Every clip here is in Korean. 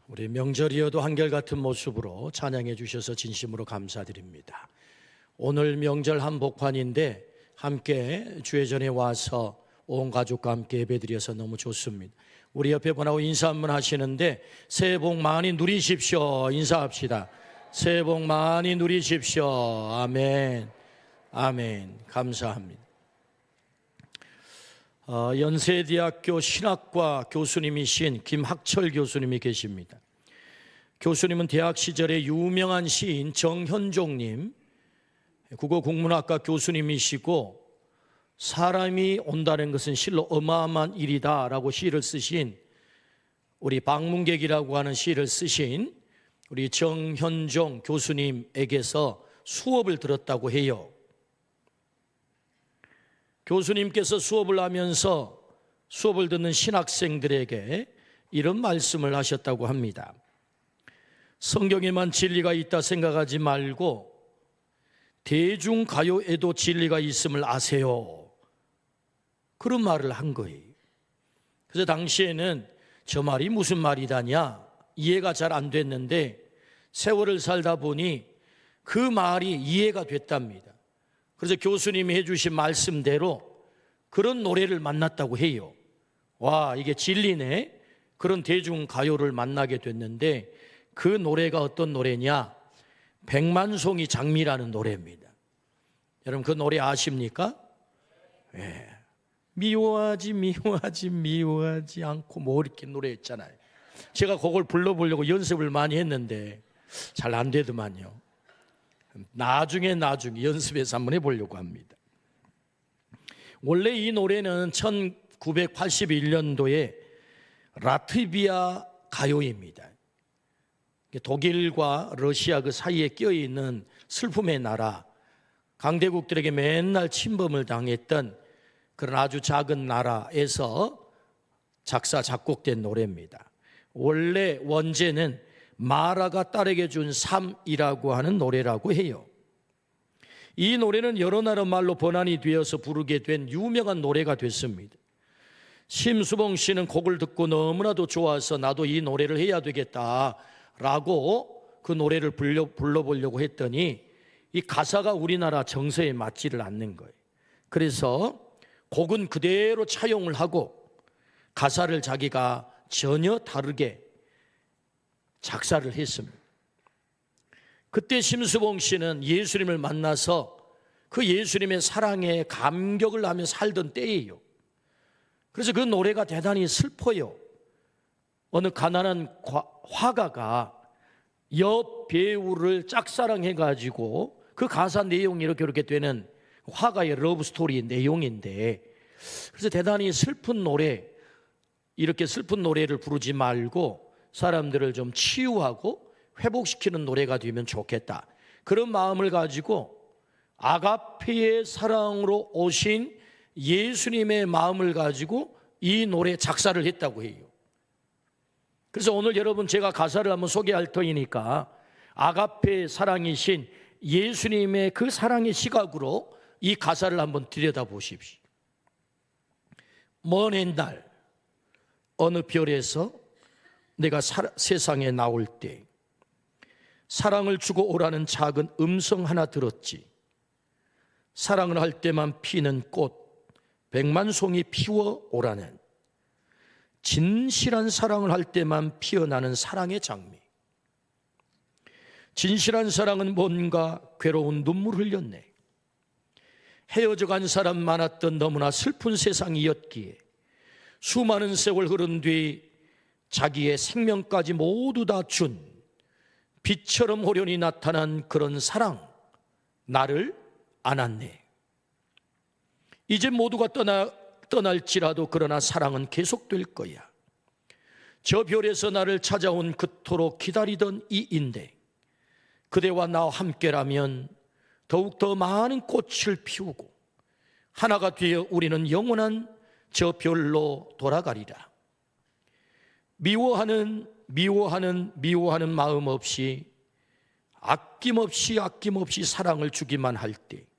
우리 명절이어도 한결같은 모습으로 찬양해 주셔서 진심으로 감사드립니다. 오늘 명절 한복판인데 함께 주의 전에 와서 온 가족과 함께 예배드려서 너무 좋습니다. 우리 옆에 분하고 인사 한번 하시는데 새해 복 많이 누리십시오. 인사합시다. 새해 복 많이 누리십시오. 아멘. 아멘. 감사합니다. 연세대학교 신학과 교수님이신 김학철 교수님이 계십니다. 교수님은 대학 시절에 유명한 시인 정현종님, 국어국문학과 교수님이시고 사람이 온다는 것은 실로 어마어마한 일이다라고 시를 쓰신 우리 방문객이라고 하는 시를 쓰신 우리 정현종 교수님에게서 수업을 들었다고 해요. 교수님께서 수업을 하면서 수업을 듣는 신학생들에게 이런 말씀을 하셨다고 합니다. 성경에만 진리가 있다 생각하지 말고 대중가요에도 진리가 있음을 아세요. 그런 말을 한 거예요. 그래서 당시에는 저 말이 무슨 말이다냐 이해가 잘 안 됐는데 세월을 살다 보니 그 말이 이해가 됐답니다. 그래서 교수님이 해주신 말씀대로 그런 노래를 만났다고 해요. 와, 이게 진리네. 그런 대중가요를 만나게 됐는데 그 노래가 어떤 노래냐? 백만송이 장미라는 노래입니다. 여러분 그 노래 아십니까? 네. 미워하지 미워하지 미워하지 않고 뭐 이렇게 노래했잖아요. 제가 그걸 불러보려고 연습을 많이 했는데 잘 안 되더만요. 나중에 연습해서 한번 해보려고 합니다. 원래 이 노래는 1981년도에 라트비아 가요입니다. 독일과 러시아 그 사이에 껴있는 슬픔의 나라, 강대국들에게 맨날 침범을 당했던 그런 아주 작은 나라에서 작사 작곡된 노래입니다. 원래 원제는 마라가 딸에게 준 삶이라고 하는 노래라고 해요. 이 노래는 여러 나라 말로 번안이 되어서 부르게 된 유명한 노래가 됐습니다. 심수봉 씨는 곡을 듣고 너무나도 좋아서 나도 이 노래를 해야 되겠다라고 그 노래를 불러보려고 했더니 이 가사가 우리나라 정서에 맞지를 않는 거예요. 그래서 곡은 그대로 차용을 하고 가사를 자기가 전혀 다르게 작사를 했습니다. 그때 심수봉 씨는 예수님을 만나서 그 예수님의 사랑에 감격을 하며 살던 때예요. 그래서 그 노래가 대단히 슬퍼요. 어느 가난한 화가가 여배우를 짝사랑해가지고 그 가사 내용이 이렇게 되는 화가의 러브스토리 내용인데, 그래서 대단히 슬픈 노래, 이렇게 슬픈 노래를 부르지 말고 사람들을 좀 치유하고 회복시키는 노래가 되면 좋겠다. 그런 마음을 가지고 아가페의 사랑으로 오신 예수님의 마음을 가지고 이 노래 작사를 했다고 해요. 그래서 오늘 여러분 제가 가사를 한번 소개할 터이니까 아가페의 사랑이신 예수님의 그 사랑의 시각으로 이 가사를 한번 들여다보십시오. 먼 옛날 어느 별에서 내가 세상에 나올 때 사랑을 주고 오라는 작은 음성 하나 들었지. 사랑을 할 때만 피는 꽃 백만송이 피워 오라는, 진실한 사랑을 할 때만 피어나는 사랑의 장미. 진실한 사랑은 뭔가 괴로운 눈물 흘렸네. 헤어져 간 사람 많았던 너무나 슬픈 세상이었기에 수많은 세월 흐른 뒤 자기의 생명까지 모두 다 준 빛처럼 호련히 나타난 그런 사랑, 나를 안았네. 이제 모두가 떠날지라도 그러나 사랑은 계속될 거야. 저 별에서 나를 찾아온 그토록 기다리던 이 인생, 그대와 나와 함께라면 더욱더 많은 꽃을 피우고 하나가 되어 우리는 영원한 저 별로 돌아가리라. 미워하는 마음 없이 아낌없이 사랑을 주기만 할 때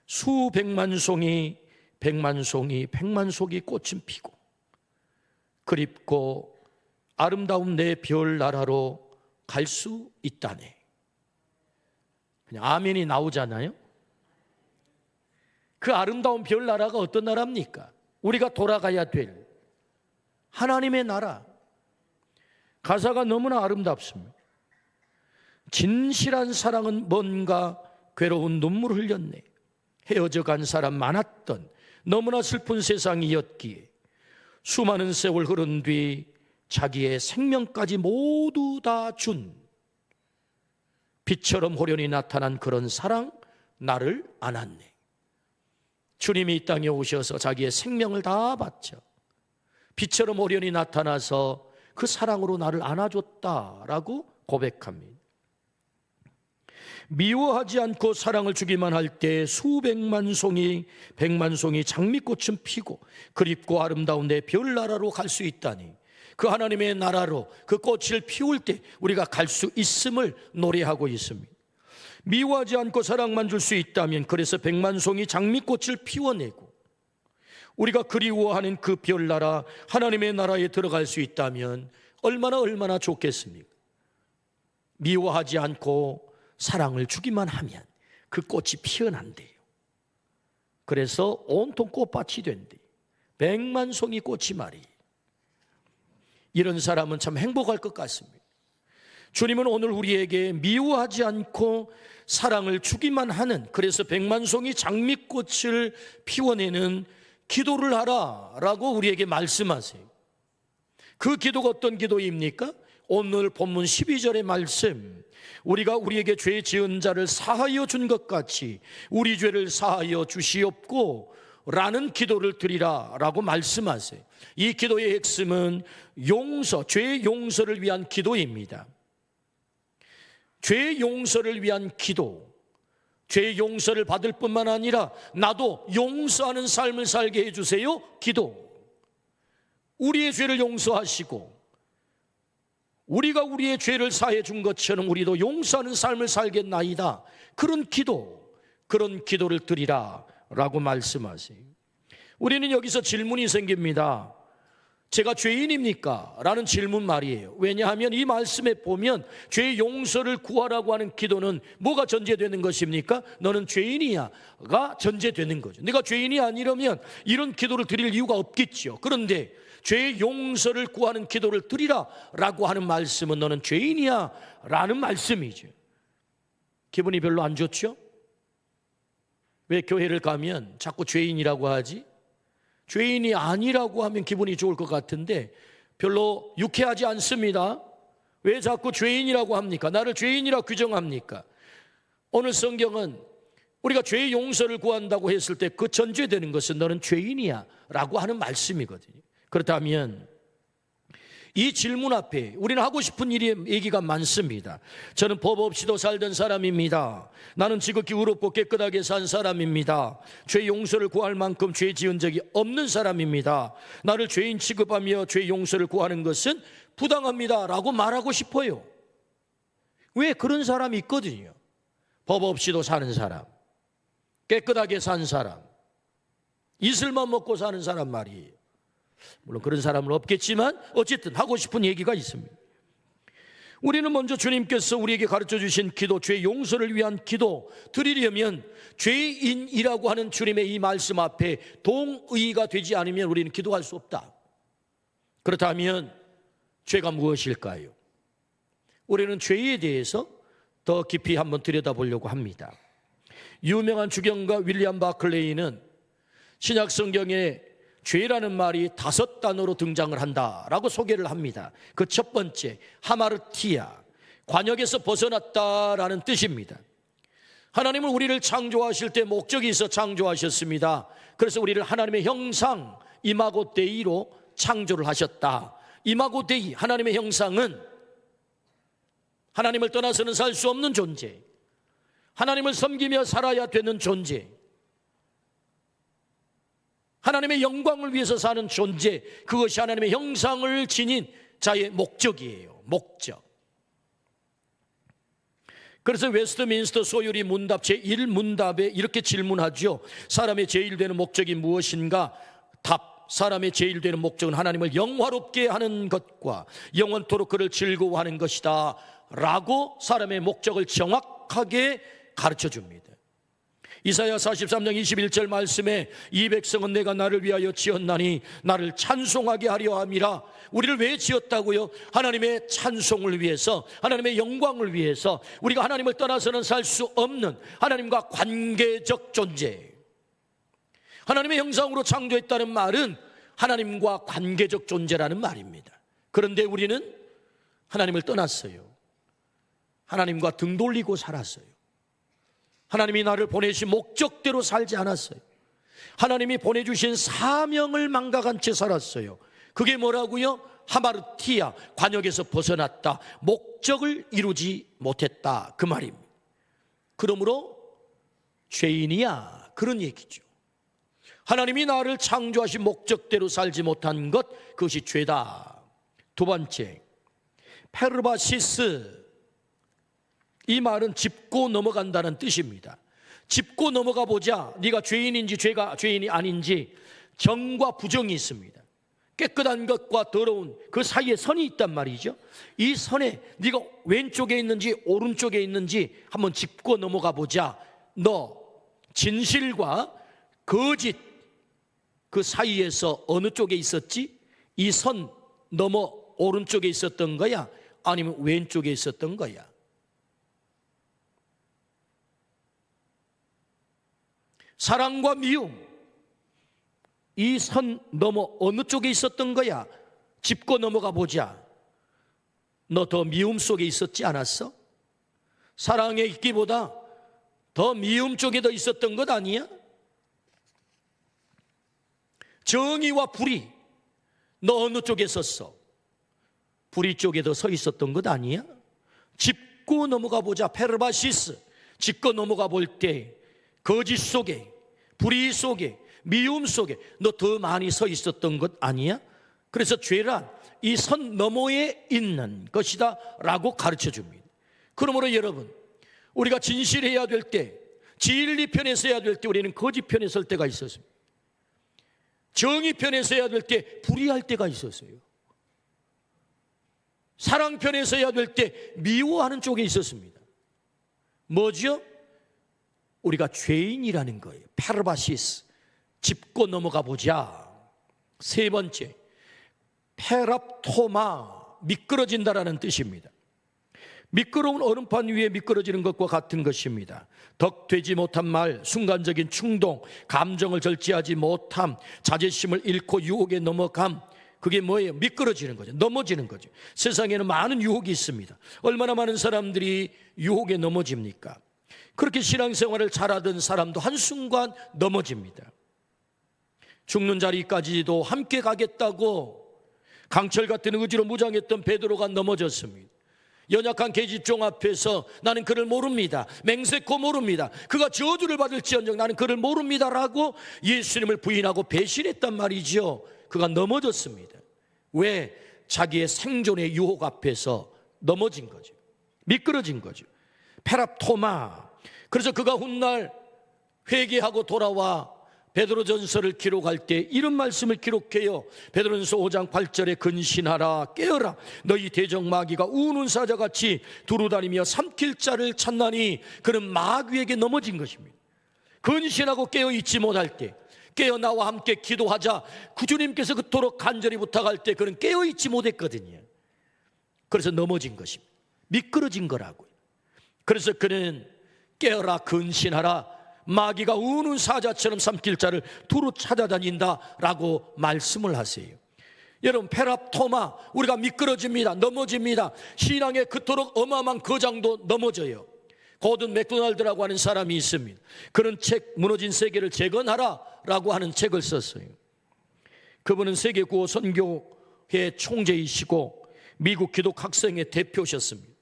수백만송이 백만송이 꽃은 피고 그립고 아름다운 내 별 나라로 갈 수 있다네. 그냥 아멘이 나오잖아요. 그 아름다운 별 나라가 어떤 나라입니까? 우리가 돌아가야 될 하나님의 나라. 가사가 너무나 아름답습니다. 진실한 사랑은 뭔가 괴로운 눈물을 흘렸네. 헤어져 간 사람 많았던 너무나 슬픈 세상이었기에 수많은 세월 흐른 뒤 자기의 생명까지 모두 다 준 빛처럼 호련히 나타난 그런 사랑, 나를 안았네. 주님이 이 땅에 오셔서 자기의 생명을 다 바쳐 빛처럼 호련히 나타나서 그 사랑으로 나를 안아줬다라고 고백합니다. 미워하지 않고 사랑을 주기만 할 때 수백만 송이, 백만 송이 장미꽃은 피고 그립고 아름다운 내 별나라로 갈 수 있다니, 그 하나님의 나라로 그 꽃을 피울 때 우리가 갈 수 있음을 노래하고 있습니다. 미워하지 않고 사랑만 줄 수 있다면, 그래서 백만 송이 장미꽃을 피워내고 우리가 그리워하는 그 별나라, 하나님의 나라에 들어갈 수 있다면 얼마나 좋겠습니까? 미워하지 않고 사랑을 주기만 하면 그 꽃이 피어난대요. 그래서 온통 꽃밭이 된대. 백만 송이 꽃이 말이에요. 이런 사람은 참 행복할 것 같습니다. 주님은 오늘 우리에게 미워하지 않고 사랑을 주기만 하는, 그래서 백만 송이 장미꽃을 피워내는 기도를 하라라고 우리에게 말씀하세요. 그 기도가 어떤 기도입니까? 오늘 본문 12절의 말씀, 우리가 우리에게 죄 지은 자를 사하여 준 것 같이 우리 죄를 사하여 주시옵고 라는 기도를 드리라 라고 말씀하세요. 이 기도의 핵심은 용서, 죄 용서를 위한 기도입니다. 죄 용서를 위한 기도, 죄 용서를 받을 뿐만 아니라 나도 용서하는 삶을 살게 해주세요 기도. 우리의 죄를 용서하시고 우리가 우리의 죄를 사해 준 것처럼 우리도 용서하는 삶을 살겠나이다, 그런 기도, 그런 기도를 드리라 라고 말씀하세요. 우리는 여기서 질문이 생깁니다. 제가 죄인입니까? 라는 질문 말이에요. 왜냐하면 이 말씀에 보면 죄 용서를 구하라고 하는 기도는 뭐가 전제되는 것입니까? 너는 죄인이야가 전제되는 거죠. 내가 죄인이 아니라면 이런 기도를 드릴 이유가 없겠죠. 그런데 죄 용서를 구하는 기도를 드리라 라고 하는 말씀은 너는 죄인이야 라는 말씀이죠. 기분이 별로 안 좋죠? 왜 교회를 가면 자꾸 죄인이라고 하지? 죄인이 아니라고 하면 기분이 좋을 것 같은데 별로 유쾌하지 않습니다. 왜 자꾸 죄인이라고 합니까? 나를 죄인이라 규정합니까? 오늘 성경은 우리가 죄 용서를 구한다고 했을 때 그 전제되는 것은 너는 죄인이야 라고 하는 말씀이거든요. 그렇다면 이 질문 앞에 우리는 하고 싶은 얘기가 많습니다. 저는 법 없이도 살던 사람입니다. 나는 지극히 의롭고 깨끗하게 산 사람입니다. 죄 용서를 구할 만큼 죄 지은 적이 없는 사람입니다. 나를 죄인 취급하며 죄 용서를 구하는 것은 부당합니다 라고 말하고 싶어요. 왜? 그런 사람이 있거든요. 법 없이도 사는 사람, 깨끗하게 산 사람, 이슬만 먹고 사는 사람 말이에요. 물론 그런 사람은 없겠지만 어쨌든 하고 싶은 얘기가 있습니다. 우리는 먼저 주님께서 우리에게 가르쳐 주신 기도, 죄 용서를 위한 기도 드리려면 죄인이라고 하는 주님의 이 말씀 앞에 동의가 되지 않으면 우리는 기도할 수 없다. 그렇다면 죄가 무엇일까요? 우리는 죄에 대해서 더 깊이 한번 들여다보려고 합니다. 유명한 주경가 윌리엄 바클레이는 신약 성경에 죄라는 말이 5단어로 등장을 한다라고 소개를 합니다. 그 첫 번째, 하마르티아, 관역에서 벗어났다라는 뜻입니다. 하나님은 우리를 창조하실 때 목적이 있어 창조하셨습니다. 그래서 우리를 하나님의 형상, 이마고 데이로 창조를 하셨다. 이마고 데이, 하나님의 형상은 하나님을 떠나서는 살 수 없는 존재, 하나님을 섬기며 살아야 되는 존재, 하나님의 영광을 위해서 사는 존재, 그것이 하나님의 형상을 지닌 자의 목적이에요. 목적. 그래서 웨스트민스터 소유리 문답 제1문답에 이렇게 질문하죠. 사람의 제일 되는 목적이 무엇인가? 답, 사람의 제일 되는 목적은 하나님을 영화롭게 하는 것과 영원토록 그를 즐거워하는 것이다 라고 사람의 목적을 정확하게 가르쳐 줍니다. 이사야 43장 21절 말씀에 이 백성은 내가 나를 위하여 지었나니 나를 찬송하게 하려 함이라. 우리를 왜 지었다고요? 하나님의 찬송을 위해서, 하나님의 영광을 위해서. 우리가 하나님을 떠나서는 살 수 없는 하나님과 관계적 존재, 하나님의 형상으로 창조했다는 말은 하나님과 관계적 존재라는 말입니다. 그런데 우리는 하나님을 떠났어요. 하나님과 등 돌리고 살았어요. 하나님이 나를 보내신 목적대로 살지 않았어요. 하나님이 보내주신 사명을 망각한 채 살았어요. 그게 뭐라고요? 하마르티아, 관역에서 벗어났다, 목적을 이루지 못했다, 그 말입니다. 그러므로 죄인이야, 그런 얘기죠. 하나님이 나를 창조하신 목적대로 살지 못한 것, 그것이 죄다. 두 번째, 페르바시스, 이 말은 짚고 넘어간다는 뜻입니다. 짚고 넘어가 보자. 네가 죄인인지 죄인이 아닌지 정과 부정이 있습니다. 깨끗한 것과 더러운 그 사이에 선이 있단 말이죠. 이 선에 네가 왼쪽에 있는지 오른쪽에 있는지 한번 짚고 넘어가 보자. 너 진실과 거짓 그 사이에서 어느 쪽에 있었지? 이 선 넘어 오른쪽에 있었던 거야? 아니면 왼쪽에 있었던 거야? 사랑과 미움, 이 선 넘어 어느 쪽에 있었던 거야? 짚고 넘어가 보자. 너 더 미움 속에 있었지 않았어? 사랑에 있기보다 더 미움 쪽에 더 있었던 것 아니야? 정의와 불의, 너 어느 쪽에 섰어? 불의 쪽에 더 서 있었던 것 아니야? 짚고 넘어가 보자. 페르바시스, 짚고 넘어가 볼 때 거짓 속에, 불의 속에, 미움 속에 너 더 많이 서 있었던 것 아니야? 그래서 죄란 이 선 너머에 있는 것이다 라고 가르쳐 줍니다. 그러므로 여러분, 우리가 진실해야 될 때, 진리 편에 서야 될 때 우리는 거짓 편에 설 때가 있었습니다. 정의 편에 서야 될 때 불의할 때가 있었어요. 사랑 편에 서야 될 때 미워하는 쪽에 있었습니다. 뭐죠? 우리가 죄인이라는 거예요. 페르바시스, 짚고 넘어가 보자. 세 번째, 페랍토마, 미끄러진다라는 뜻입니다. 미끄러운 얼음판 위에 미끄러지는 것과 같은 것입니다. 덕되지 못한 말, 순간적인 충동, 감정을 절제하지 못함, 자제심을 잃고 유혹에 넘어감, 그게 뭐예요? 미끄러지는 거죠. 넘어지는 거죠. 세상에는 많은 유혹이 있습니다. 얼마나 많은 사람들이 유혹에 넘어집니까? 그렇게 신앙생활을 잘하던 사람도 한순간 넘어집니다. 죽는 자리까지도 함께 가겠다고 강철 같은 의지로 무장했던 베드로가 넘어졌습니다. 연약한 계집종 앞에서 나는 그를 모릅니다, 맹세코 모릅니다, 그가 저주를 받을지언정 나는 그를 모릅니다라고 예수님을 부인하고 배신했단 말이죠. 그가 넘어졌습니다. 왜? 자기의 생존의 유혹 앞에서 넘어진 거죠. 미끄러진 거죠. 페랍토마. 그래서 그가 훗날 회개하고 돌아와 베드로전서를 기록할 때 이런 말씀을 기록해요. 베드로전서 5장 8절에 근신하라, 깨어라, 너희 대적 마귀가 우는 사자같이 두루다니며 삼킬 자를 찾나니. 그는 마귀에게 넘어진 것입니다. 근신하고 깨어있지 못할 때, 깨어 나와 함께 기도하자 구주님께서 그토록 간절히 부탁할 때 그는 깨어있지 못했거든요. 그래서 넘어진 것입니다. 미끄러진 거라고요. 그래서 그는 깨어라, 근신하라, 마귀가 우는 사자처럼 삼킬 자를 두루 찾아다닌다라고 말씀을 하세요. 여러분, 페랍토마, 우리가 미끄러집니다, 넘어집니다. 신앙에 그토록 어마어마한 거장도 넘어져요. 고든 맥도날드라고 하는 사람이 있습니다. 그런 책, 무너진 세계를 재건하라라고 하는 책을 썼어요. 그분은 세계 구호 선교회 총재이시고 미국 기독학생의 대표셨습니다.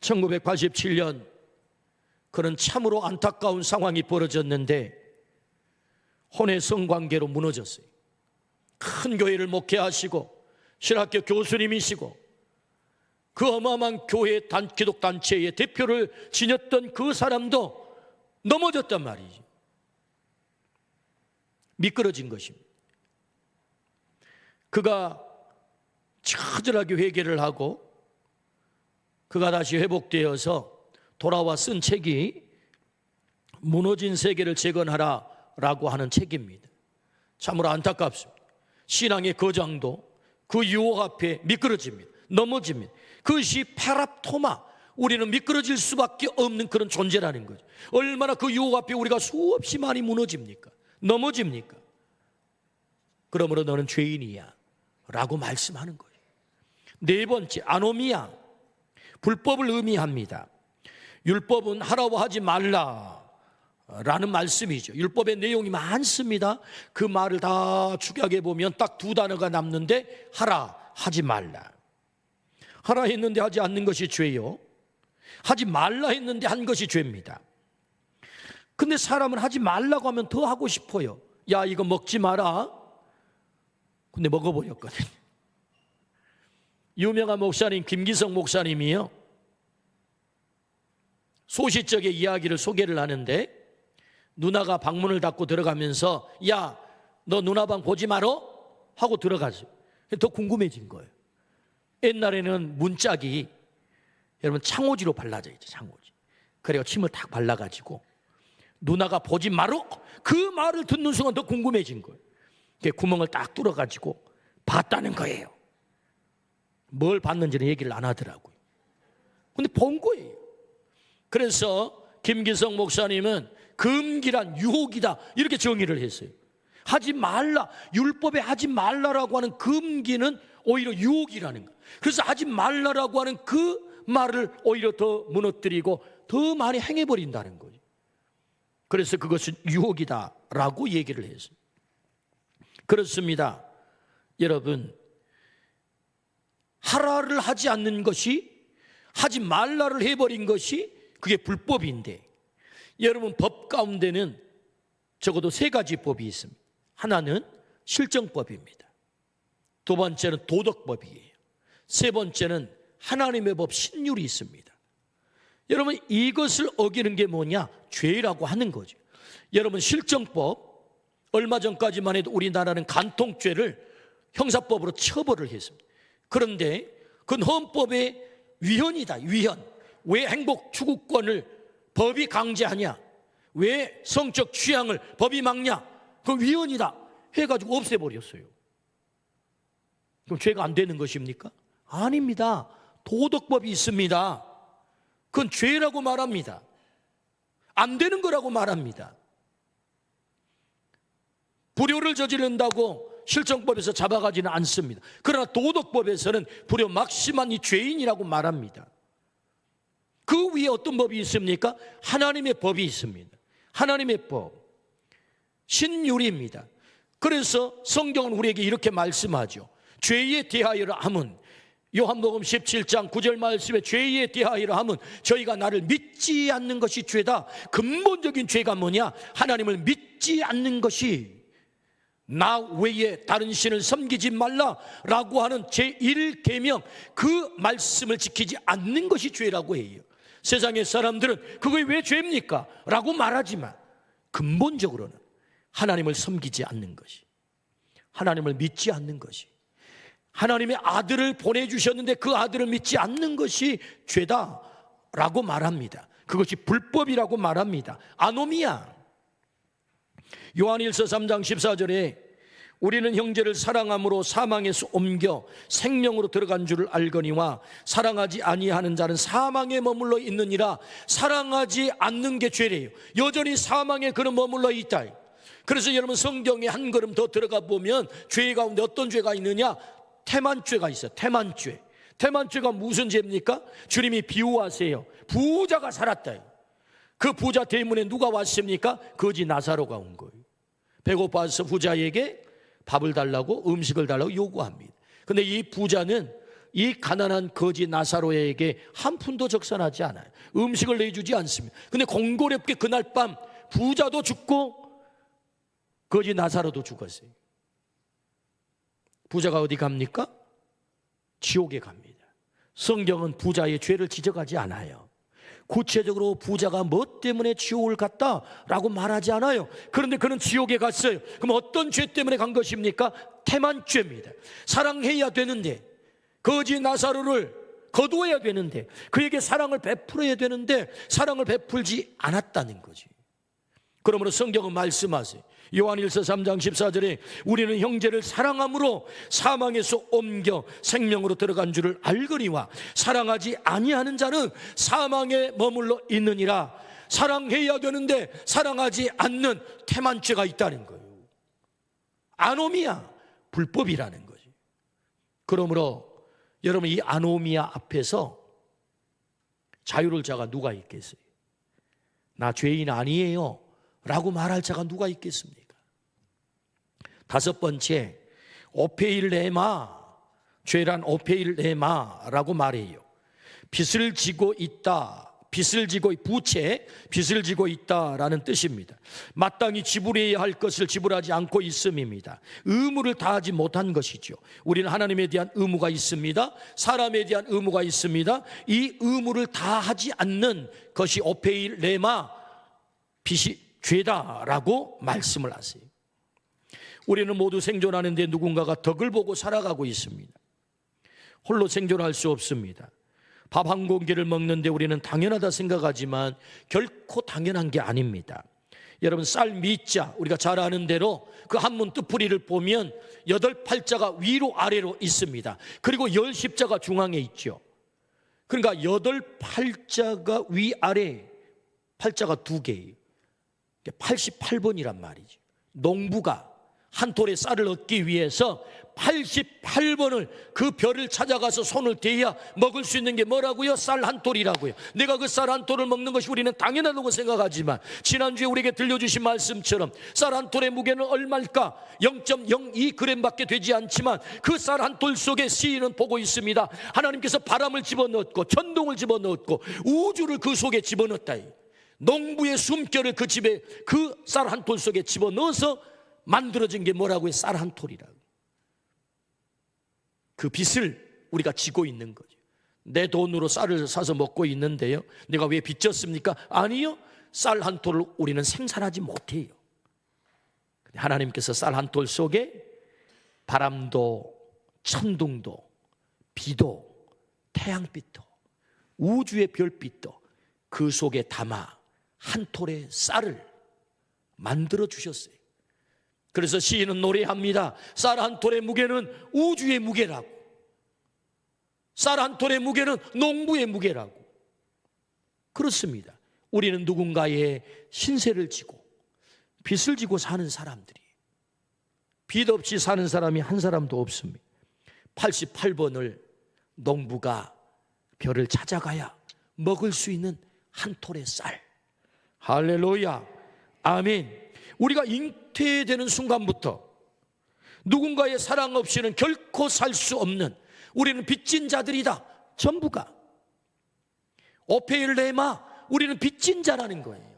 1987년 그는 참으로 안타까운 상황이 벌어졌는데 혼의 성관계로 무너졌어요. 큰 교회를 목회하시고 신학교 교수님이시고 그 어마어마한 교회 기독단체의 대표를 지녔던 그 사람도 넘어졌단 말이죠. 미끄러진 것입니다. 그가 처절하게 회개를 하고 그가 다시 회복되어서 돌아와 쓴 책이 무너진 세계를 재건하라 라고 하는 책입니다. 참으로 안타깝습니다. 신앙의 거장도 그 유혹 앞에 미끄러집니다. 넘어집니다. 그것이 페랍토마, 우리는 미끄러질 수밖에 없는 그런 존재라는 거죠. 얼마나 그 유혹 앞에 우리가 수없이 많이 무너집니까? 넘어집니까? 그러므로 너는 죄인이야 라고 말씀하는 거예요. 네 번째, 아노미아, 불법을 의미합니다. 율법은 하라고 하지 말라 라는 말씀이죠. 율법의 내용이 많습니다. 그 말을 다 축약해 보면 딱 두 단어가 남는데 하라, 하지 말라. 하라 했는데 하지 않는 것이 죄요, 하지 말라 했는데 한 것이 죄입니다. 근데 사람은 하지 말라고 하면 더 하고 싶어요. 야, 이거 먹지 마라. 근데 먹어버렸거든요. 유명한 목사님 김기성 목사님이요, 소시적의 이야기를 소개를 하는데 누나가 방문을 닫고 들어가면서 야, 너 누나 방 보지 말어? 하고 들어가죠. 더 궁금해진 거예요. 옛날에는 문짝이 여러분 창호지로 발라져 있죠. 창호지. 그래서 침을 탁 발라가지고 누나가 보지 말어? 그 말을 듣는 순간 더 궁금해진 거예요. 구멍을 딱 뚫어가지고 봤다는 거예요. 뭘 봤는지는 얘기를 안 하더라고요. 근데 본 거예요. 그래서 김기성 목사님은 금기란 유혹이다 이렇게 정의를 했어요. 하지 말라, 율법에 하지 말라라고 하는 금기는 오히려 유혹이라는 거예요. 그래서 하지 말라라고 하는 그 말을 오히려 더 무너뜨리고 더 많이 행해버린다는 거죠. 그래서 그것은 유혹이다라고 얘기를 했어요. 그렇습니다. 여러분, 하라를 하지 않는 것이, 하지 말라를 해버린 것이 그게 불법인데, 여러분 법 가운데는 적어도 세 가지 법이 있습니다. 하나는 실정법입니다. 두 번째는 도덕법이에요. 세 번째는 하나님의 법 신율이 있습니다. 여러분 이것을 어기는 게 뭐냐? 죄라고 하는 거죠. 여러분 실정법, 얼마 전까지만 해도 우리나라는 간통죄를 형사법으로 처벌을 했습니다. 그런데 그건 헌법의 위헌이다. 위헌. 왜 행복 추구권을 법이 강제하냐? 왜 성적 취향을 법이 막냐? 그 위헌이다 해가지고 없애버렸어요. 그럼 죄가 안 되는 것입니까? 아닙니다. 도덕법이 있습니다. 그건 죄라고 말합니다. 안 되는 거라고 말합니다. 불효를 저지른다고 실정법에서 잡아가지는 않습니다. 그러나 도덕법에서는 불효 막 심한 이 죄인이라고 말합니다. 그 위에 어떤 법이 있습니까? 하나님의 법이 있습니다. 하나님의 법, 신율입니다. 그래서 성경은 우리에게 이렇게 말씀하죠. 죄에 대하여라 함은, 요한복음 17장 9절 말씀에 죄에 대하여라 함은 저희가 나를 믿지 않는 것이 죄다. 근본적인 죄가 뭐냐? 하나님을 믿지 않는 것이, 나 외에 다른 신을 섬기지 말라라고 하는 제1계명, 그 말씀을 지키지 않는 것이 죄라고 해요. 세상의 사람들은 그게 왜 죄입니까? 라고 말하지만 근본적으로는 하나님을 섬기지 않는 것이, 하나님을 믿지 않는 것이, 하나님의 아들을 보내주셨는데 그 아들을 믿지 않는 것이 죄다라고 말합니다. 그것이 불법이라고 말합니다. 아노미아. 요한일서 3장 14절에 우리는 형제를 사랑함으로 사망에서 옮겨 생명으로 들어간 줄을 알거니와 사랑하지 아니하는 자는 사망에 머물러 있느니라. 사랑하지 않는 게 죄래요. 여전히 사망에 그는 머물러 있다. 그래서 여러분 성경에 한 걸음 더 들어가 보면 죄 가운데 어떤 죄가 있느냐? 태만죄가 있어요. 태만죄. 태만죄가 무슨 죄입니까? 주님이 비유하세요. 부자가 살았다. 그 부자 대문에 누가 왔습니까? 거지 나사로가 온 거예요. 배고파서 부자에게 밥을 달라고, 음식을 달라고 요구합니다. 그런데 이 부자는 이 가난한 거지 나사로에게 한 푼도 적산하지 않아요. 음식을 내주지 않습니다. 그런데 공고롭게 그날 밤 부자도 죽고 거지 나사로도 죽었어요. 부자가 어디 갑니까? 지옥에 갑니다. 성경은 부자의 죄를 지적하지 않아요. 구체적으로 부자가 뭐 때문에 지옥을 갔다라고 말하지 않아요. 그런데 그는 지옥에 갔어요. 그럼 어떤 죄 때문에 간 것입니까? 태만죄입니다. 사랑해야 되는데, 거지 나사로를 거두어야 되는데, 그에게 사랑을 베풀어야 되는데 사랑을 베풀지 않았다는 거지. 그러므로 성경은 말씀하세요. 요한일서 3장 14절에 우리는 형제를 사랑함으로 사망에서 옮겨 생명으로 들어간 줄을 알거니와 사랑하지 아니하는 자는 사망에 머물러 있느니라. 사랑해야 되는데 사랑하지 않는 태만죄가 있다는 거예요. 아노미아, 불법이라는 거지. 그러므로 여러분, 이 아노미아 앞에서 자유로울 자가 누가 있겠어요? 나 죄인 아니에요 라고 말할 자가 누가 있겠습니까? 다섯 번째, 오페일레마, 죄란 오페일레마라고 말해요. 빚을 지고 있다, 빚을 지고 부채, 빚을 지고 있다라는 뜻입니다. 마땅히 지불해야 할 것을 지불하지 않고 있음입니다. 의무를 다하지 못한 것이죠. 우리는 하나님에 대한 의무가 있습니다. 사람에 대한 의무가 있습니다. 이 의무를 다하지 않는 것이 오페일레마, 빚이 죄다라고 말씀을 하세요. 우리는 모두 생존하는데 누군가가 덕을 보고 살아가고 있습니다. 홀로 생존할 수 없습니다. 밥 한 공기를 먹는데 우리는 당연하다 생각하지만 결코 당연한 게 아닙니다. 여러분, 쌀 밑자, 우리가 잘 아는 대로 그 한문 뜻풀이를 보면 8팔자가 위로 아래로 있습니다. 그리고 10십자가 중앙에 있죠. 그러니까 8팔자가 위아래, 팔자가 2개예요. 88번이란 말이죠. 농부가 한 톨의 쌀을 얻기 위해서 88번을 그 별을 찾아가서 손을 대야 먹을 수 있는 게 뭐라고요? 쌀 한 톨이라고요. 내가 그 쌀 한 톨을 먹는 것이 우리는 당연하다고 생각하지만 지난주에 우리에게 들려주신 말씀처럼 쌀 한 톨의 무게는 얼마일까? 0.02g밖에 되지 않지만 그 쌀 한 톨 속에 시인은 보고 있습니다. 하나님께서 바람을 집어넣었고 천둥을 집어넣었고 우주를 그 속에 집어넣었다. 농부의 숨결을 그 집에 그 쌀 한 톨 속에 집어넣어서 만들어진 게 뭐라고요? 쌀 한 톨이라고. 그 빚을 우리가 지고 있는 거죠. 내 돈으로 쌀을 사서 먹고 있는데요, 내가 왜 빚졌습니까? 아니요, 쌀 한 톨을 우리는 생산하지 못해요. 하나님께서 쌀 한 톨 속에 바람도 천둥도 비도 태양빛도 우주의 별빛도 그 속에 담아 한 톨의 쌀을 만들어 주셨어요. 그래서 시인은 노래합니다. 쌀 한 톨의 무게는 우주의 무게라고, 쌀 한 톨의 무게는 농부의 무게라고. 그렇습니다. 우리는 누군가의 신세를 지고 빚을 지고 사는 사람들이, 빚 없이 사는 사람이 한 사람도 없습니다. 88번을 농부가 별을 찾아가야 먹을 수 있는 한 톨의 쌀. 할렐루야, 아멘. 우리가 잉태되는 순간부터 누군가의 사랑 없이는 결코 살 수 없는, 우리는 빚진 자들이다. 전부가 오페일레마, 우리는 빚진 자라는 거예요.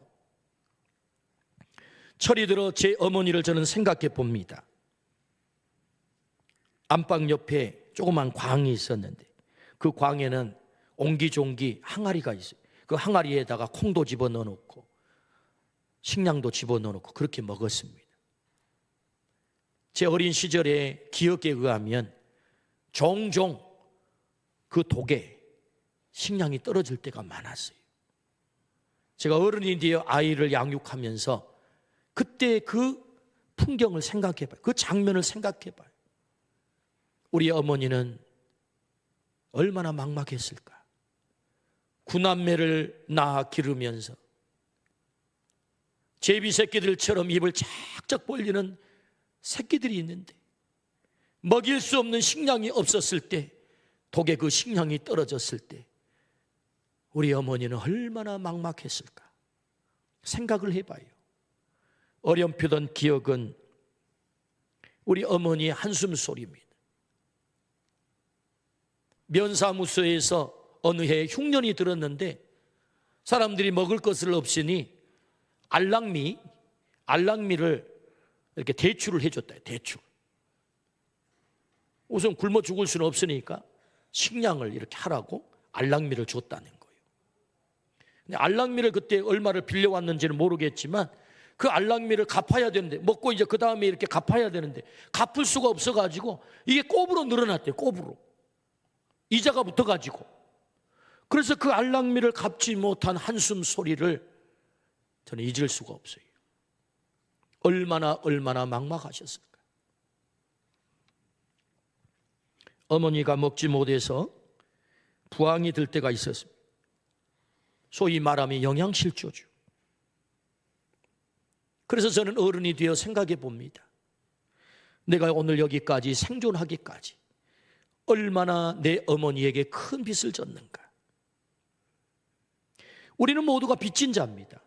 철이 들어 제 어머니를 저는 생각해 봅니다. 안방 옆에 조그만 광이 있었는데 그 광에는 옹기종기 항아리가 있어요. 그 항아리에다가 콩도 집어넣어 놓고 식량도 집어넣어 놓고 그렇게 먹었습니다. 제 어린 시절의 기억에 의하면 종종 그 독에 식량이 떨어질 때가 많았어요. 제가 어른이 되어 아이를 양육하면서 그때 그 풍경을 생각해봐요. 그 장면을 생각해봐요. 우리 어머니는 얼마나 막막했을까. 9남매를 낳아 기르면서 제비 새끼들처럼 입을 착착 벌리는 새끼들이 있는데 먹일 수 없는 식량이 없었을 때, 독에 그 식량이 떨어졌을 때 우리 어머니는 얼마나 막막했을까 생각을 해봐요. 어렴풋한 기억은 우리 어머니의 한숨 소리입니다. 면사무소에서 어느 해에 흉년이 들었는데 사람들이 먹을 것을 없으니 알랑미를 이렇게 대출을 해줬다. 대출. 우선 굶어 죽을 수는 없으니까 식량을 이렇게 하라고 알랑미를 줬다는 거예요. 근데 알랑미를 그때 얼마를 빌려왔는지는 모르겠지만 그 알랑미를 갚아야 되는데, 먹고 이제 그 다음에 이렇게 갚아야 되는데 갚을 수가 없어가지고 이게 곱으로 늘어났대요. 곱으로 이자가 붙어가지고. 그래서 그 알랑미를 갚지 못한 한숨 소리를 저는 잊을 수가 없어요. 얼마나 막막하셨을까. 어머니가 먹지 못해서 부항이 들 때가 있었습니다. 소위 말하면 영양실조죠. 그래서 저는 어른이 되어 생각해 봅니다. 내가 오늘 여기까지 생존하기까지 얼마나 내 어머니에게 큰 빚을 졌는가. 우리는 모두가 빚진 자입니다.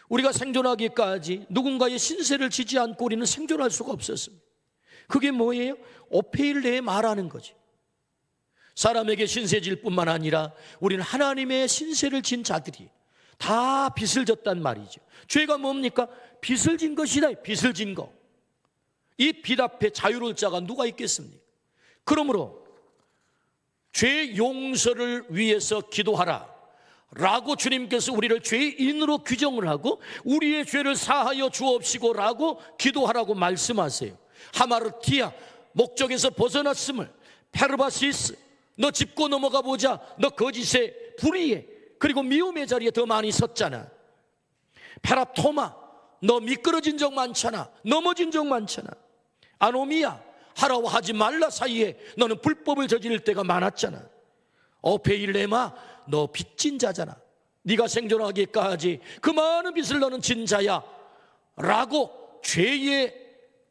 우리가 생존하기까지 누군가의 신세를 지지 않고 우리는 생존할 수가 없었습니다. 그게 뭐예요? 오페일레의 말하는 거지. 사람에게 신세 질 뿐만 아니라 우리는 하나님의 신세를 진 자들이 다 빚을 졌단 말이죠. 죄가 뭡니까? 빚을 진 것이다. 빚을 진 거. 이 빚 앞에 자유로울 자가 누가 있겠습니까? 그러므로 죄 용서를 위해서 기도하라 라고 주님께서 우리를 죄인으로 규정을 하고 우리의 죄를 사하여 주옵시고 라고 기도하라고 말씀하세요. 하마르티아, 목적에서 벗어났음을, 페르바시스, 너 짚고 넘어가 보자. 너 거짓에 불의에 그리고 미움의 자리에 더 많이 섰잖아. 페라토마, 너 미끄러진 적 많잖아. 넘어진 적 많잖아. 아노미야, 하라고 하지 말라 사이에 너는 불법을 저지를 때가 많았잖아. 오페일레마, 너 빚진 자잖아. 네가 생존하기까지 그 많은 빚을 너는 진 자야 라고 죄의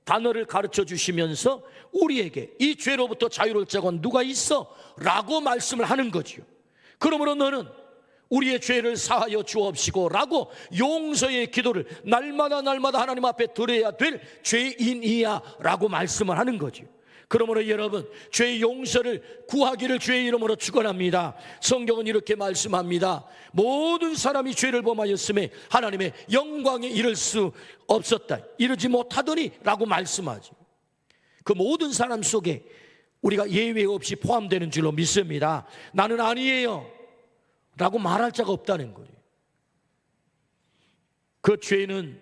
단어를 가르쳐 주시면서 우리에게 이 죄로부터 자유로울 자가 누가 있어? 라고 말씀을 하는 거지요. 그러므로 너는 우리의 죄를 사하여 주옵시고 라고 용서의 기도를 날마다 하나님 앞에 드려야 될 죄인이야 라고 말씀을 하는 거지요. 그러므로 여러분, 죄의 용서를 구하기를 주의 이름으로 축원합니다. 성경은 이렇게 말씀합니다. 모든 사람이 죄를 범하였음에 하나님의 영광에 이를 수 없었다, 이르지 못하더니 라고 말씀하죠. 그 모든 사람 속에 우리가 예외 없이 포함되는 줄로 믿습니다. 나는 아니에요 라고 말할 자가 없다는 거예요. 그 죄는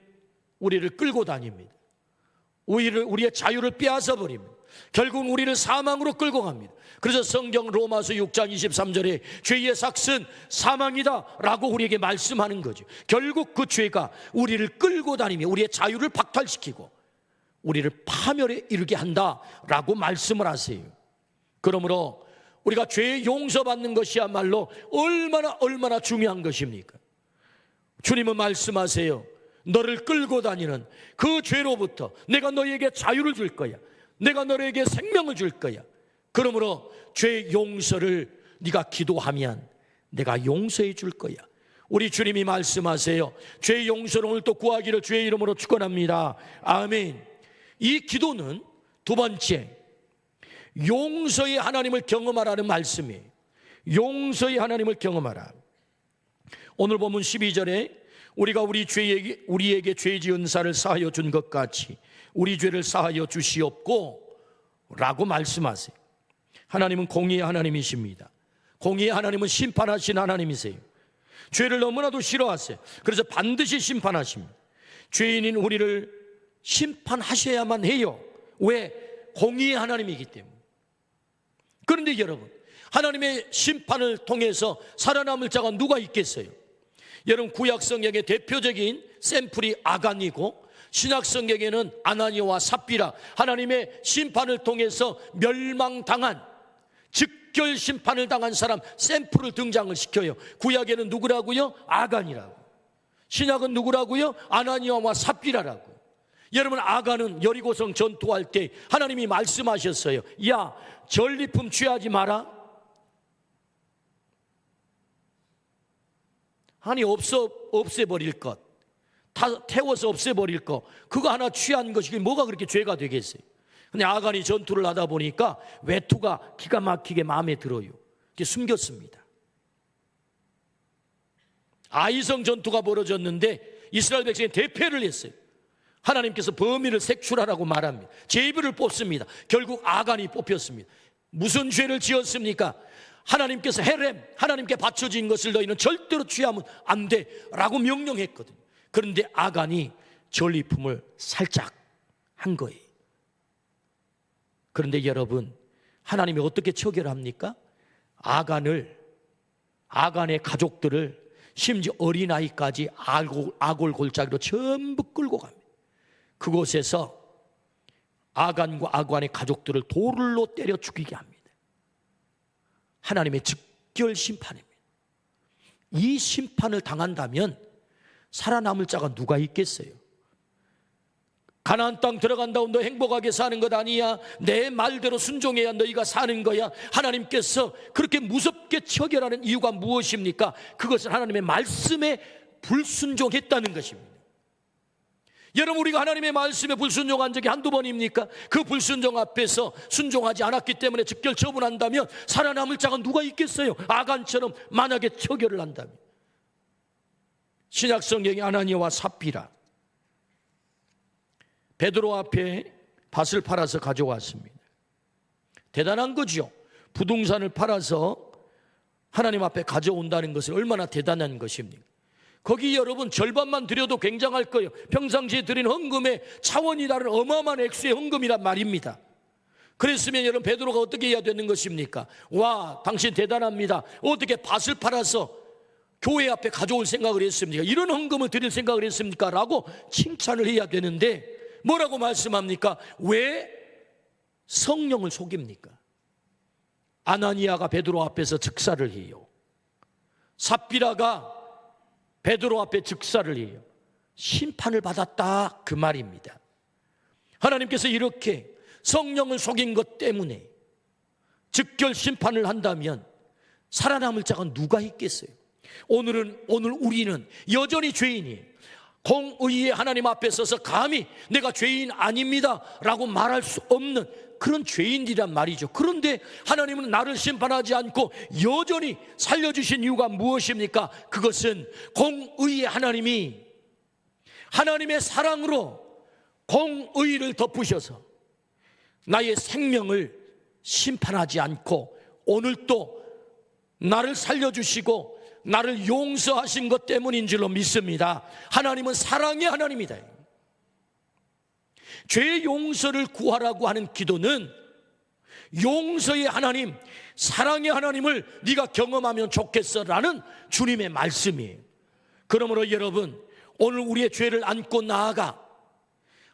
우리를 끌고 다닙니다. 우리의 자유를 빼앗아 버립니다. 결국은 우리를 사망으로 끌고 갑니다. 그래서 성경 로마서 6장 23절에 죄의 삭은 사망이다 라고 우리에게 말씀하는 거죠. 결국 그 죄가 우리를 끌고 다니며 우리의 자유를 박탈시키고 우리를 파멸에 이르게 한다라고 말씀을 하세요. 그러므로 우리가 죄 용서받는 것이야말로 얼마나 중요한 것입니까? 주님은 말씀하세요. 너를 끌고 다니는 그 죄로부터 내가 너에게 자유를 줄 거야. 내가 너에게 생명을 줄 거야. 그러므로 죄 용서를 네가 기도하면 내가 용서해 줄 거야. 우리 주님이 말씀하세요. 죄 용서를 오늘 또 구하기를 주의 이름으로 축원합니다. 아멘. 이 기도는 두 번째, 용서의 하나님을 경험하라는 말씀이에요. 용서의 하나님을 경험하라. 오늘 본문 12절에 우리가 우리에게 죄 지은 사를 사하여 준 것 같이 우리 죄를 사하여 주시옵고 라고 말씀하세요. 하나님은 공의의 하나님이십니다. 공의의 하나님은 심판하신 하나님이세요. 죄를 너무나도 싫어하세요. 그래서 반드시 심판하십니다. 죄인인 우리를 심판하셔야만 해요. 왜? 공의의 하나님이기 때문에. 그런데 여러분, 하나님의 심판을 통해서 살아남을 자가 누가 있겠어요? 여러분, 구약 성경의 대표적인 샘플이 아간이고 신약 성경에는 아나니아와 삽비라, 하나님의 심판을 통해서 멸망당한, 즉결 심판을 당한 사람 샘플을 등장을 시켜요. 구약에는 누구라고요? 아간이라고. 신약은 누구라고요? 아나니아와 삽비라라고. 여러분, 아간은 여리고성 전투할 때 하나님이 말씀하셨어요. 야, 전리품 취하지 마라. 아니, 없애버릴 것, 다 태워서 없애버릴 것, 그거 하나 취한 것이 뭐가 그렇게 죄가 되겠어요? 근데 아간이 전투를 하다 보니까 외투가 기가 막히게 마음에 들어요. 이렇게 숨겼습니다. 아이성 전투가 벌어졌는데 이스라엘 백성이 대패를 했어요. 하나님께서 범인을 색출하라고 말합니다. 제비를 뽑습니다. 결국 아간이 뽑혔습니다. 무슨 죄를 지었습니까? 하나님께서 헤렘, 하나님께 바쳐진 것을 너희는 절대로 취하면 안 돼 라고 명령했거든요. 그런데 아간이 전리품을 살짝 한 거예요. 그런데 여러분, 하나님이 어떻게 처결합니까? 아간의 가족들을, 심지어 어린아이까지 아골 골짜기로 전부 끌고 갑니다. 그곳에서 아간과 아간의 가족들을 돌로 때려 죽이게 합니다. 하나님의 즉결 심판입니다. 이 심판을 당한다면 살아남을 자가 누가 있겠어요? 가나안 땅 들어간다고 너 행복하게 사는 것 아니야, 내 말대로 순종해야 너희가 사는 거야, 하나님께서 그렇게 무섭게 처결하는 이유가 무엇입니까? 그것은 하나님의 말씀에 불순종했다는 것입니다. 여러분, 우리가 하나님의 말씀에 불순종한 적이 한두 번입니까? 그 불순종 앞에서 순종하지 않았기 때문에 즉결 처분한다면 살아남을 자가 누가 있겠어요? 아간처럼 만약에 처결을 한다면. 신약 성경의 아나니아와 삽비라, 베드로 앞에 밭을 팔아서 가져왔습니다. 대단한 거죠. 부동산을 팔아서 하나님 앞에 가져온다는 것은 얼마나 대단한 것입니까? 거기 여러분 절반만 드려도 굉장할 거예요. 평상시에 드린 헌금의 차원이 다른 어마어마한 액수의 헌금이란 말입니다. 그랬으면 여러분, 베드로가 어떻게 해야 되는 것입니까? 와, 당신 대단합니다. 어떻게 밭을 팔아서 교회 앞에 가져올 생각을 했습니까? 이런 헌금을 드릴 생각을 했습니까? 라고 칭찬을 해야 되는데 뭐라고 말씀합니까? 왜 성령을 속입니까? 아나니아가 베드로 앞에서 즉사를 해요. 삽비라가 베드로 앞에 즉사를 해요. 심판을 받았다, 그 말입니다. 하나님께서 이렇게 성령을 속인 것 때문에 즉결 심판을 한다면 살아남을 자가 누가 있겠어요? 오늘 우리는 여전히 죄인이에요. 공의의 하나님 앞에 서서 감히 내가 죄인 아닙니다 라고 말할 수 없는 그런 죄인이란 말이죠. 그런데 하나님은 나를 심판하지 않고 여전히 살려주신 이유가 무엇입니까? 그것은 공의의 하나님이 하나님의 사랑으로 공의를 덮으셔서 나의 생명을 심판하지 않고 오늘 또 나를 살려주시고 나를 용서하신 것 때문인 줄로 믿습니다. 하나님은 사랑의 하나님이다. 죄의 용서를 구하라고 하는 기도는 용서의 하나님, 사랑의 하나님을 네가 경험하면 좋겠어라는 주님의 말씀이에요. 그러므로 여러분, 오늘 우리의 죄를 안고 나아가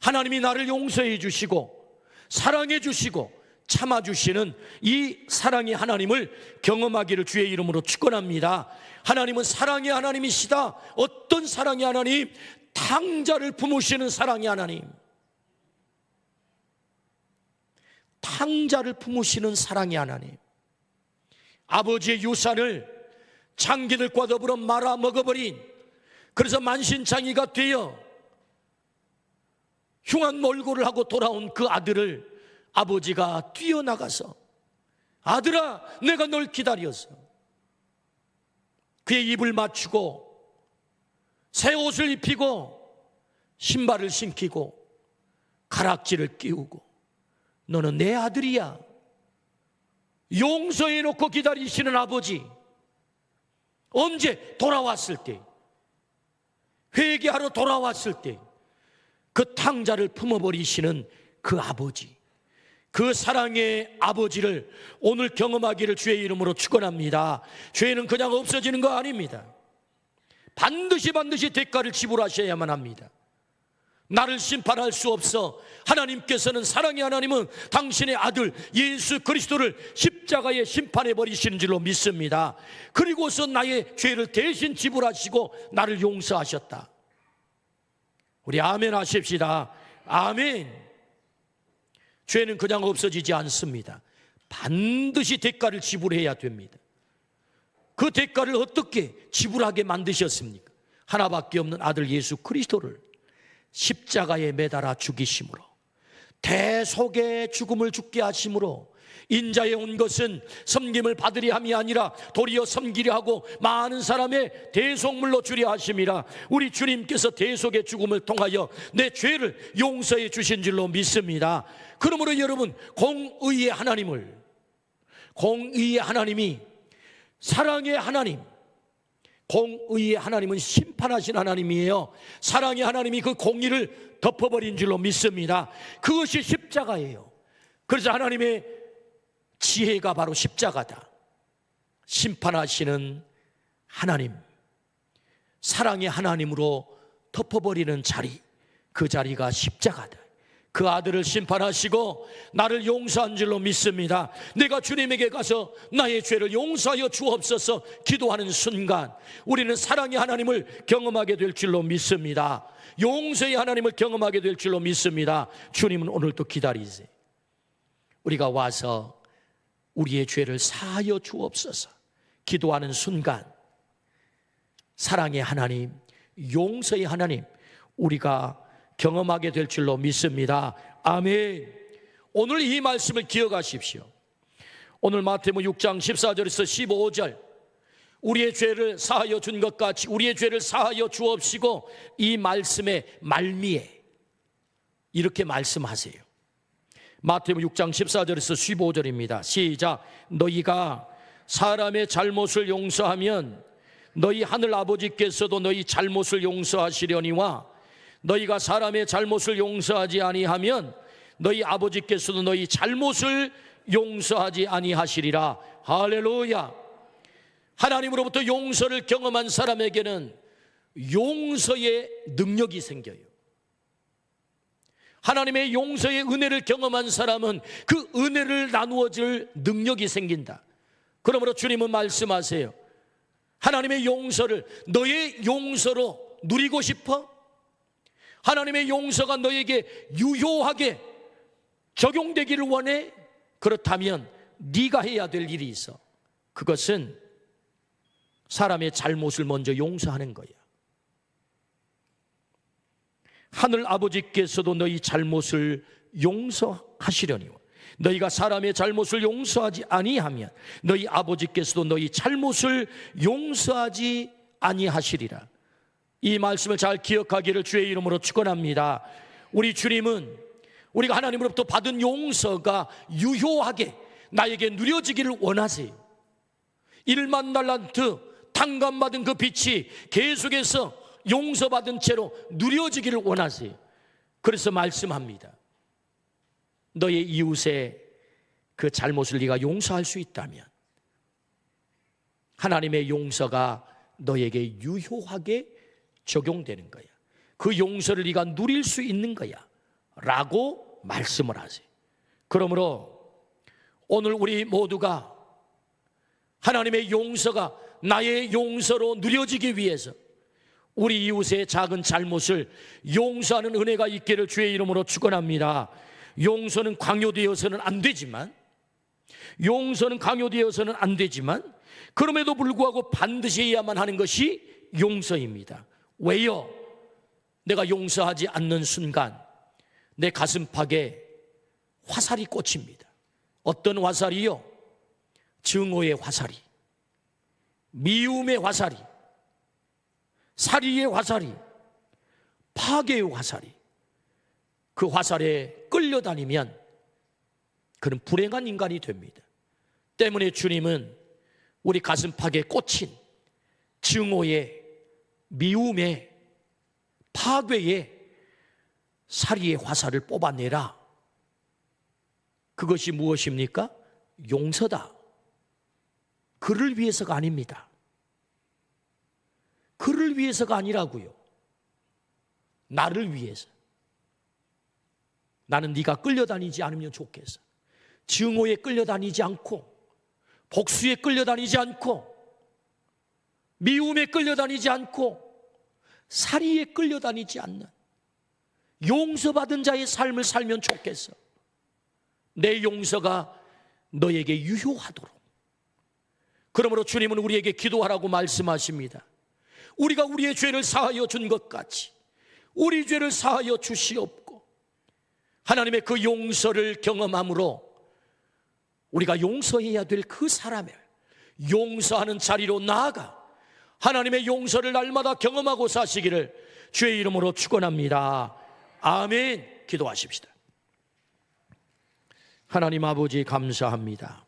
하나님이 나를 용서해 주시고 사랑해 주시고 참아주시는 이 사랑의 하나님을 경험하기를 주의 이름으로 축원합니다. 하나님은 사랑의 하나님이시다. 어떤 사랑의 하나님? 탕자를 품으시는 사랑의 하나님. 탕자를 품으시는 사랑의 하나님. 아버지의 유산을 장기들과 더불어 말아먹어버린, 그래서 만신창이가 되어 흉한 몰골을 하고 돌아온 그 아들을 아버지가 뛰어나가서 아들아, 내가 널 기다렸어. 그의 입을 맞추고 새 옷을 입히고 신발을 신기고 가락지를 끼우고 너는 내 아들이야. 용서해놓고 기다리시는 아버지. 언제? 돌아왔을 때, 회개하러 돌아왔을 때 그 탕자를 품어버리시는 그 아버지, 그 사랑의 아버지를 오늘 경험하기를 주의 이름으로 축원합니다. 죄는 그냥 없어지는 거 아닙니다. 반드시 대가를 지불하셔야만 합니다. 나를 심판할 수 없어. 하나님께서는, 사랑의 하나님은 당신의 아들 예수 그리스도를 십자가에 심판해 버리시는 줄로 믿습니다. 그리고서 나의 죄를 대신 지불하시고 나를 용서하셨다. 우리 아멘 하십시다. 아멘. 죄는 그냥 없어지지 않습니다. 반드시 대가를 지불해야 됩니다. 그 대가를 어떻게 지불하게 만드셨습니까? 하나밖에 없는 아들 예수 그리스도를 십자가에 매달아 죽이심으로, 대속의 죽음을 죽게 하심으로, 인자에 온 것은 섬김을 받으려 함이 아니라 도리어 섬기려 하고 많은 사람의 대속물로 주려 하심이라. 우리 주님께서 대속의 죽음을 통하여 내 죄를 용서해 주신 줄로 믿습니다. 그러므로 여러분, 공의의 하나님이 사랑의 하나님, 공의의 하나님은 심판하신 하나님이에요. 사랑의 하나님이 그 공의를 덮어버린 줄로 믿습니다. 그것이 십자가예요. 그래서 하나님의 지혜가 바로 십자가다. 심판하시는 하나님, 사랑의 하나님으로 덮어버리는 자리, 그 자리가 십자가다. 그 아들을 심판하시고 나를 용서한 줄로 믿습니다. 내가 주님에게 가서 나의 죄를 용서하여 주옵소서 기도하는 순간 우리는 사랑의 하나님을 경험하게 될 줄로 믿습니다. 용서의 하나님을 경험하게 될 줄로 믿습니다. 주님은 오늘도 기다리세요. 우리가 와서 우리의 죄를 사하여 주옵소서 기도하는 순간 사랑의 하나님, 용서의 하나님 우리가 경험하게 될 줄로 믿습니다. 아멘. 오늘 이 말씀을 기억하십시오. 오늘 마태복음 6장 14절에서 15절 우리의 죄를 사하여 준 것 같이 우리의 죄를 사하여 주옵시고 이 말씀의 말미에 이렇게 말씀하세요. 마태복음 6장 14절에서 15절입니다. 시작. 너희가 사람의 잘못을 용서하면 너희 하늘 아버지께서도 너희 잘못을 용서하시려니와 너희가 사람의 잘못을 용서하지 아니하면 너희 아버지께서도 너희 잘못을 용서하지 아니하시리라. 할렐루야. 하나님으로부터 용서를 경험한 사람에게는 용서의 능력이 생겨요. 하나님의 용서의 은혜를 경험한 사람은 그 은혜를 나누어 줄 능력이 생긴다. 그러므로 주님은 말씀하세요. 하나님의 용서를 너의 용서로 누리고 싶어? 하나님의 용서가 너에게 유효하게 적용되기를 원해? 그렇다면 네가 해야 될 일이 있어. 그것은 사람의 잘못을 먼저 용서하는 거야. 하늘 아버지께서도 너희 잘못을 용서하시려니와 너희가 사람의 잘못을 용서하지 아니하면 너희 아버지께서도 너희 잘못을 용서하지 아니하시리라. 이 말씀을 잘 기억하기를 주의 이름으로 축원합니다. 우리 주님은 우리가 하나님으로부터 받은 용서가 유효하게 나에게 누려지기를 원하세요. 1만 달란트 탕감받은 그 빛이 계속해서 용서받은 채로 누려지기를 원하세요. 그래서 말씀합니다. 너의 이웃의 그 잘못을 네가 용서할 수 있다면 하나님의 용서가 너에게 유효하게 적용되는 거야. 그 용서를 네가 누릴 수 있는 거야 라고 말씀을 하세요. 그러므로 오늘 우리 모두가 하나님의 용서가 나의 용서로 누려지기 위해서 우리 이웃의 작은 잘못을 용서하는 은혜가 있기를 주의 이름으로 축원합니다. 용서는 강요되어서는 안 되지만 그럼에도 불구하고 반드시 해야만 하는 것이 용서입니다. 왜요? 내가 용서하지 않는 순간 내 가슴팍에 화살이 꽂힙니다. 어떤 화살이요? 증오의 화살이, 미움의 화살이, 살이의 화살이, 파괴의 화살이, 그 화살에 끌려다니면 그는 불행한 인간이 됩니다. 때문에 주님은 우리 가슴팍에 꽂힌 증오의, 미움의, 파괴의, 살이의 화살을 뽑아내라. 그것이 무엇입니까? 용서다. 그를 위해서가 아닙니다. 그를 위해서가 아니라고요. 나를 위해서. 나는 네가 끌려다니지 않으면 좋겠어. 증오에 끌려다니지 않고, 복수에 끌려다니지 않고, 미움에 끌려다니지 않고, 살이에 끌려다니지 않는 용서받은 자의 삶을 살면 좋겠어. 내 용서가 너에게 유효하도록. 그러므로 주님은 우리에게 기도하라고 말씀하십니다. 우리가 우리의 죄를 사하여 준 것 같이 우리 죄를 사하여 주시옵고, 하나님의 그 용서를 경험함으로 우리가 용서해야 될 그 사람을 용서하는 자리로 나아가 하나님의 용서를 날마다 경험하고 사시기를 주의 이름으로 축원합니다. 아멘. 기도하십시다. 하나님 아버지 감사합니다.